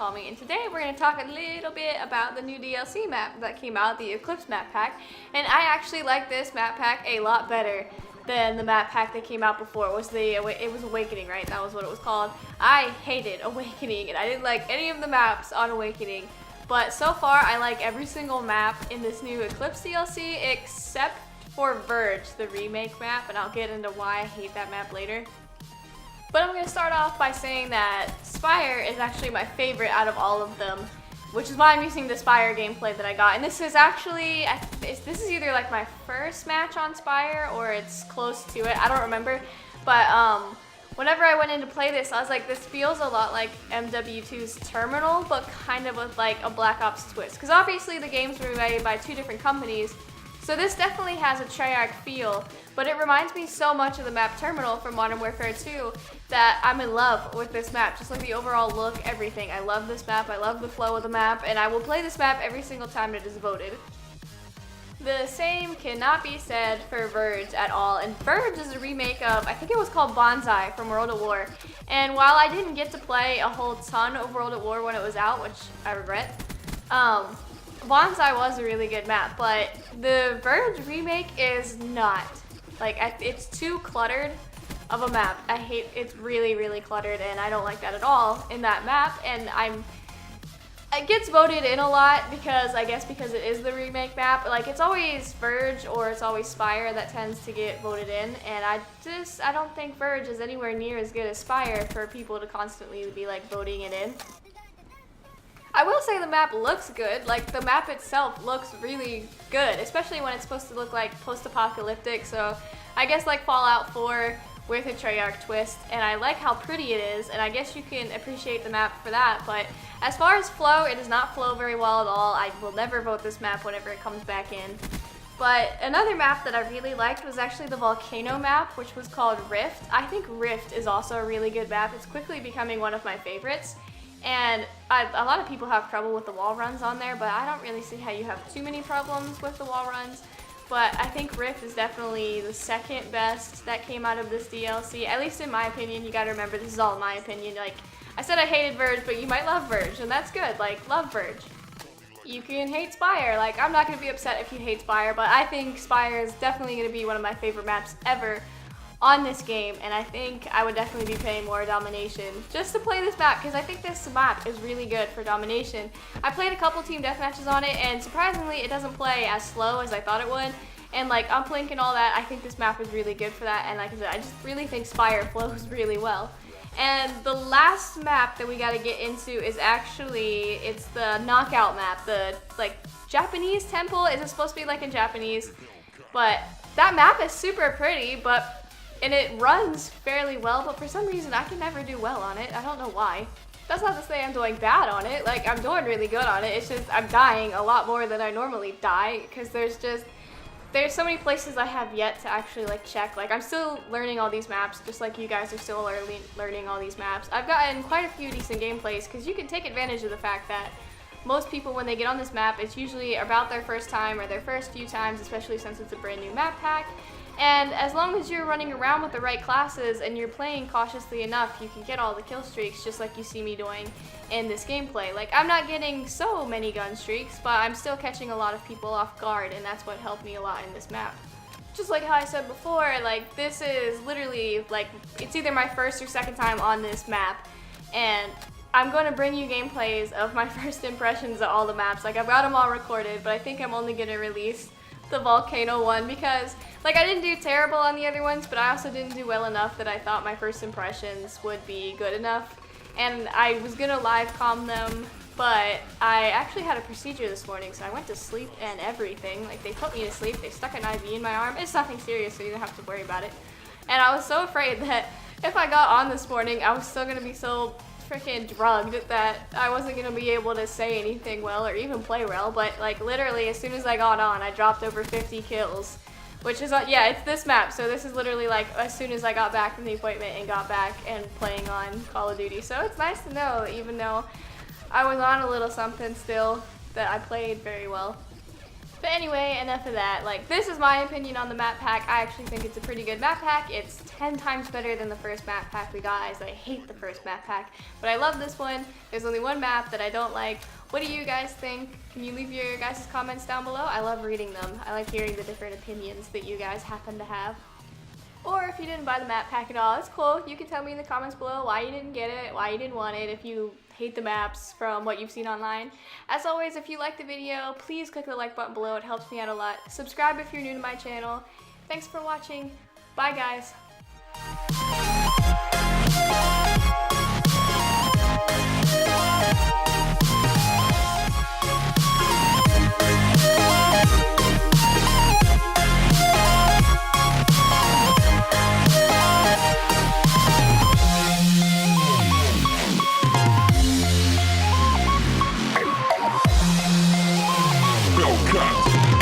Call Me, and today we're going to talk a little bit about the new DLC map that came out, the Eclipse map pack. And I actually like this map pack a lot better than the map pack that came out before. It was Awakening, right? That was what it was called. I hated Awakening, and I didn't like any of the maps on Awakening. But so far, I like every single map in this new Eclipse DLC except for Verge, the remake map, and I'll get into why I hate that map later. But I'm going to start off by saying that Spire is actually my favorite out of all of them, which is why I'm using the Spire gameplay that I got. And this is actually, this is either like my first match on Spire or it's close to it. I don't remember. But whenever I went in to play this, I was like, this feels a lot like MW2's Terminal, but kind of with like a Black Ops twist. Because obviously the games were made by two different companies. So this definitely has a Treyarch feel, but it reminds me so much of the map Terminal from Modern Warfare 2 that I'm in love with this map. Just like the overall look, everything. I love this map, I love the flow of the map, and I will play this map every single time it is voted. The same cannot be said for Verge at all, and Verge is a remake of, I think it was called Bonsai from World at War. And while I didn't get to play a whole ton of World at War when it was out, which I regret, Bonsai was a really good map, but the Verge remake is not. Like, it's too cluttered of a map. It's really, really cluttered, and I don't like that at all in that map, and it gets voted in a lot because it is the remake map. Like, it's always Verge or it's always Spire that tends to get voted in, and I don't think Verge is anywhere near as good as Spire for people to constantly be like voting it in. I will say the map looks good. Like, the map itself looks really good, especially when it's supposed to look like post-apocalyptic. So I guess like Fallout 4 with a Treyarch twist, and I like how pretty it is, and I guess you can appreciate the map for that. But as far as flow, it does not flow very well at all. I will never vote this map whenever it comes back in. But another map that I really liked was actually the volcano map, which was called Rift. I think Rift is also a really good map. It's quickly becoming one of my favorites. And a lot of people have trouble with the wall runs on there, but I don't really see how you have too many problems with the wall runs. But I think Rift is definitely the second best that came out of this DLC, at least in my opinion. You gotta remember, this is all my opinion. Like, I said I hated Verge, but you might love Verge, and that's good. Like, love Verge. You can hate Spire. Like, I'm not gonna be upset if you hate Spire, but I think Spire is definitely gonna be one of my favorite maps ever on this game, and I think I would definitely be paying more Domination just to play this map, because I think this map is really good for Domination. I played a couple team deathmatches on it, and surprisingly it doesn't play as slow as I thought it would, and like uplink and all that. I think this map is really good for that, and like I said, I just really think Spire flows really well. And the last map that we got to get into is actually, it's the knockout map, the like Japanese temple. Is it supposed to be like in Japanese? But that map is super pretty, and it runs fairly well, but for some reason I can never do well on it. I don't know why. That's not to say I'm doing bad on it. Like, I'm doing really good on it. It's just I'm dying a lot more than I normally die, because there's so many places I have yet to actually like check. Like, I'm still learning all these maps, just like you guys are still learning all these maps. I've gotten quite a few decent gameplays, because you can take advantage of the fact that most people, when they get on this map, it's usually about their first time or their first few times, especially since it's a brand new map pack. And as long as you're running around with the right classes and you're playing cautiously enough, you can get all the kill streaks, just like you see me doing in this gameplay. Like, I'm not getting so many gun streaks, but I'm still catching a lot of people off guard, and that's what helped me a lot in this map. Just like how I said before, like, this is literally, like, it's either my first or second time on this map, and I'm going to bring you gameplays of my first impressions of all the maps. Like, I've got them all recorded, but I think I'm only going to release the volcano one because, like, I didn't do terrible on the other ones, but I also didn't do well enough that I thought my first impressions would be good enough. And I was gonna live comm them, but I actually had a procedure this morning, so I went to sleep and everything. Like, they put me to sleep, they stuck an IV in my arm. It's nothing serious, so you don't have to worry about it. And I was so afraid that if I got on this morning, I was still gonna be so freaking drugged that I wasn't gonna be able to say anything well or even play well. But like, literally as soon as I got on, I dropped over 50 kills, which is, yeah, it's this map. So this is literally like as soon as I got back from the appointment and got back and playing on Call of Duty. So it's nice to know, even though I was on a little something still, that I played very well. But anyway, enough of that. Like, this is my opinion on the map pack. I actually think it's a pretty good map pack. It's 10 times better than the first map pack we got, as I hate the first map pack. But I love this one. There's only one map that I don't like. What do you guys think? Can you leave your guys' comments down below? I love reading them. I like hearing the different opinions that you guys happen to have. Or if you didn't buy the map pack at all, it's cool. You can tell me in the comments below why you didn't get it, why you didn't want it, if you hate the maps from what you've seen online. As always, if you liked the video, please click the like button below. It helps me out a lot. Subscribe if you're new to my channel. Thanks for watching. Bye, guys. Hellcat.